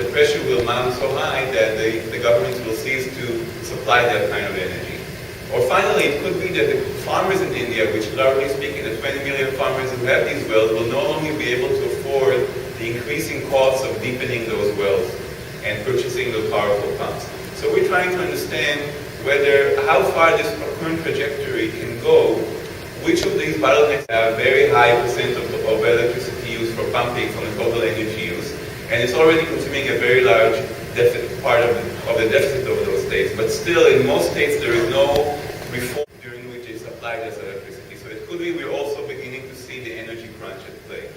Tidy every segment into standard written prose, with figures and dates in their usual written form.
the pressure will mount so high that the governments will cease to supply that kind of energy. Or finally, it could be that the farmers in India, which largely speaking, the 20 million farmers who have these wells, will no longer be able to afford the increasing costs of deepening those wells and purchasing those powerful pumps. So we're trying to understand how far this current trajectory can go, which of these bottlenecks have a very high percent of electricity used for pumping from the total energy use, and it's already consuming a very large part of the deficit of those states. But still, in most states, there is no reform during which they supply this electricity. So it could be we're also beginning to see the energy crunch at play.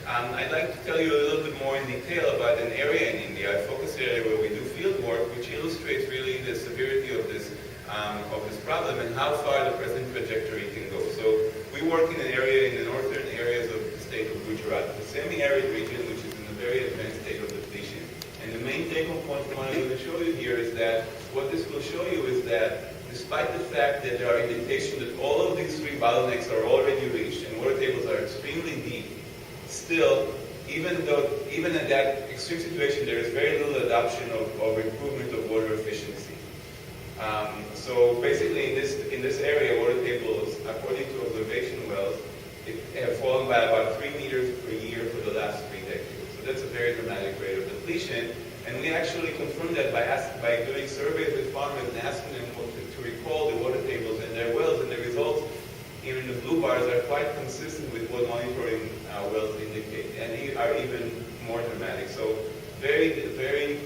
I'd like to tell you a little bit more in detail about an area in India, a focus area where we do field work, which illustrates really the severity of this problem and how far the present trajectory can go. So we work in an area in the northern areas of the state of Gujarat, the semi-arid region, which is in a very advanced state of depletion. And the main take-home point I want to show you here is that what this will show you is that despite the fact that there are indications that all of these three bottlenecks are already reached and water tables are extremely deep, still, even in that extreme situation, there is very little adoption of improvement of water efficiency. So basically, in this area, water tables, according to observation wells, have fallen by about 3 meters per year for the last 3 decades. So that's a very dramatic rate of depletion. And we actually confirmed that by doing surveys with farmers and asking them to recall the water tables in their wells, and the results here in the blue bars are quite consistent with what monitoring wells indicate, and are even more dramatic. So very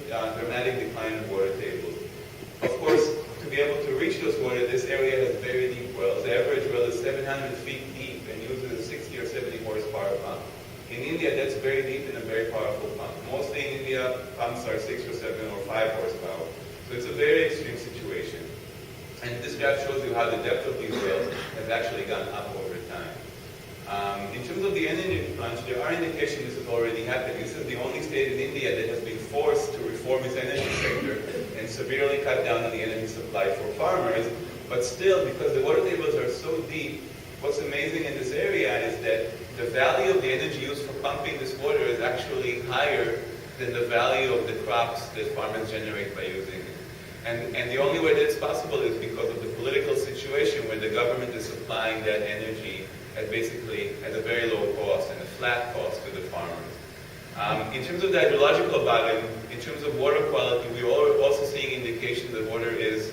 dramatic decline of water tables. Of course, to be able to reach those water, this area has very deep wells. The average well is 700 feet deep and uses a 60 or 70 horsepower pump. In India, that's very deep and a very powerful pump. Mostly in India, pumps are 6 or 7 or 5 horsepower. So it's a very extreme situation. And this graph shows you how the depth of these wells has actually gone up over time. In terms of the energy crunch, there are indications this is already happening. This is the only state in India that has been forced to reform its energy sector and severely cut down on the energy supply for farmers. But still, because the water tables are so deep, what's amazing in this area is that the value of the energy used for pumping this water is actually higher than the value of the crops that farmers generate by using it. And the only way that's possible is because of the political situation where the government is supplying that energy at a very low cost and a flat cost to the farmers. In terms of the hydrological bottom, in terms of water quality, we are also seeing indications that water is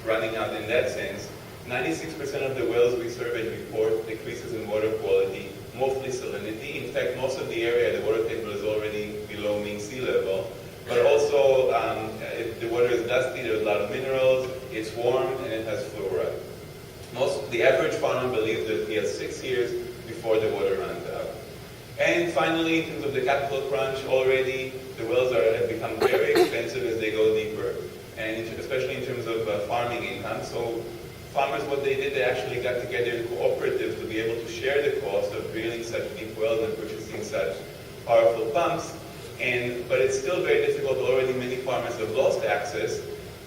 running out in that sense. 96% of the wells we surveyed report decreases in water quality, mostly salinity. In fact, most of the area, the water table is already below mean sea level. But also, the water is dusty, there's a lot of minerals, it's warm, and it has fluoride. The average farmer believes that he has 6 years before the water runs out. And finally, in terms of the capital crunch, already the wells have become very expensive as they go deeper, and especially in terms of farming income. So farmers, what they did, they actually got together in cooperatives to be able to share the cost of drilling such deep wells and purchasing such powerful pumps. But it's still very difficult. Already many farmers have lost access,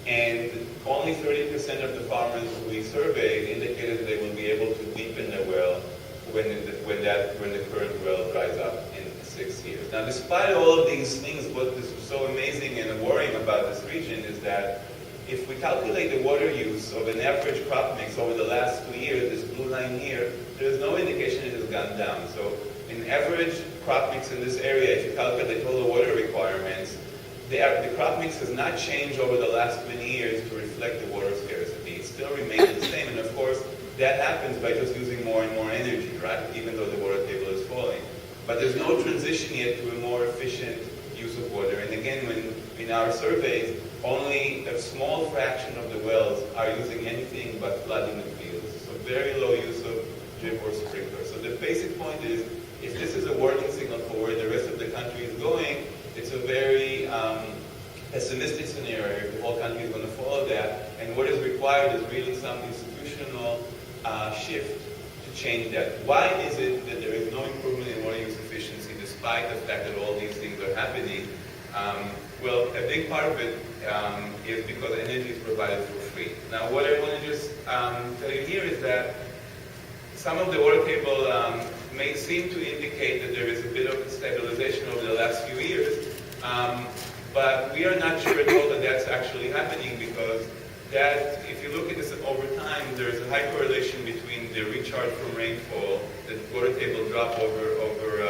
and only 30% of the farmers we surveyed indicated that they will be able to deepen their well when the current well dries up in 6 years. Now, despite all of these things, what is so amazing and worrying about this region is that if we calculate the water use of an average crop mix over the last 2 years, this blue line here, there's no indication it has gone down. So in average crop mix in this area, if you calculate total water requirements, the crop mix has not changed over the last 20 years to reflect the water scarcity. It still remains the same, and of course, that happens by just using more and more energy, right? Even though the water table is falling. But there's no transition yet to a more efficient use of water. And again, in our surveys, only a small fraction of the wells are using anything but flooding the fields. So very low use of drip or sprinkler. So the basic point is, if this is a warning signal for where the rest of the country is going, it's a very pessimistic scenario if the whole country is going to follow that. And what is required is really some institutional shift to change that. Why is it that there is no improvement in water use efficiency despite the fact that all these things are happening? Well, a big part of it is because energy is provided for free. Now, what I want to just tell you here is that some of the water table may seem to indicate that there is a bit of stabilization over the last few years, But we are not sure at all that that's actually happening, because that, if you look at this over time, there's a high correlation between the recharge from rainfall, the water table drop over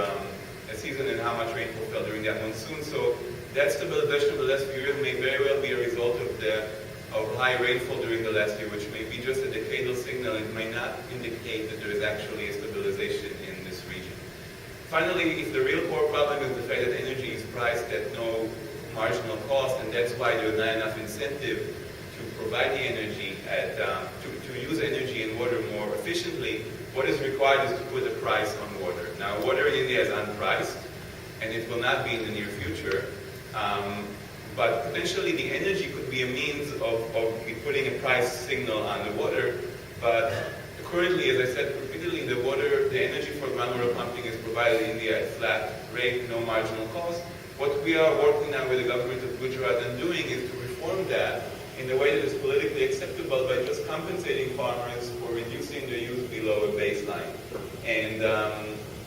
a season, and how much rainfall fell during that monsoon. So that stabilization of the last few years may very well be a result of high rainfall during the last year, which may be just a decadal signal. It may not indicate that there is actually a stabilization in this region. Finally, if the real core problem is the fact that energy is priced at no marginal cost, and that's why there's not enough incentive to provide the energy to use energy and water more efficiently, what is required is to put a price on water. Now, water in India is unpriced, and it will not be in the near future. But potentially the energy could be a means of putting a price signal on the water. But currently, as I said repeatedly, the energy for groundwater pumping is provided in India at flat rate, no marginal cost. What we are working now with the government of Gujarat and doing is to reform that in a way that is politically acceptable by just compensating farmers for reducing their use below a baseline. And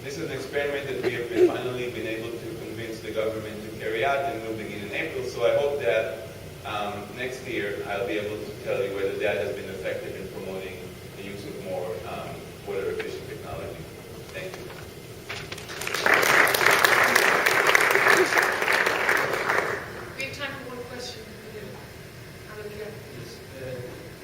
this is an experiment that we have finally been able to convince the government to carry out, and will begin in April. So I hope that next year I'll be able to tell you whether that has been effective in promoting the use of more water efficient technology. Thank you. We have time for one question.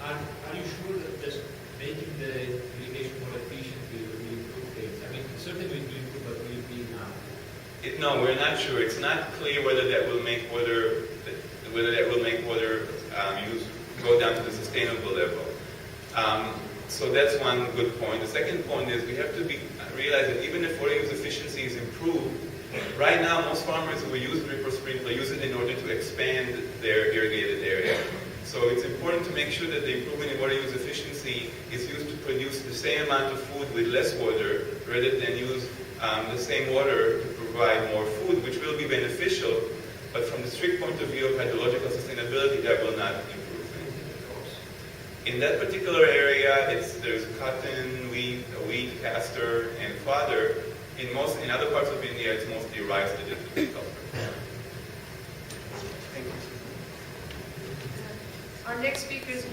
Are you sure that just making the irrigation more efficient will improve things? I mean, certainly it will improve, but will it be enough? No, we're not sure. It's not clear whether that will make water use go down to the sustainable level. So that's one good point. The second point is we have to realize that even if water use efficiency is improved, right now most farmers who use drip or sprinkler use it in order to expand their irrigated area. So it's important to make sure that the improvement in water use efficiency is used to produce the same amount of food with less water, rather than use the same water to provide more food, which will be beneficial, but from the strict point of view of hydrological sustainability, that will not improve anything, of course. In that particular area, there's cotton, wheat, castor, and fodder. In other parts of India, it's mostly rice that is agriculture. Our next speaker is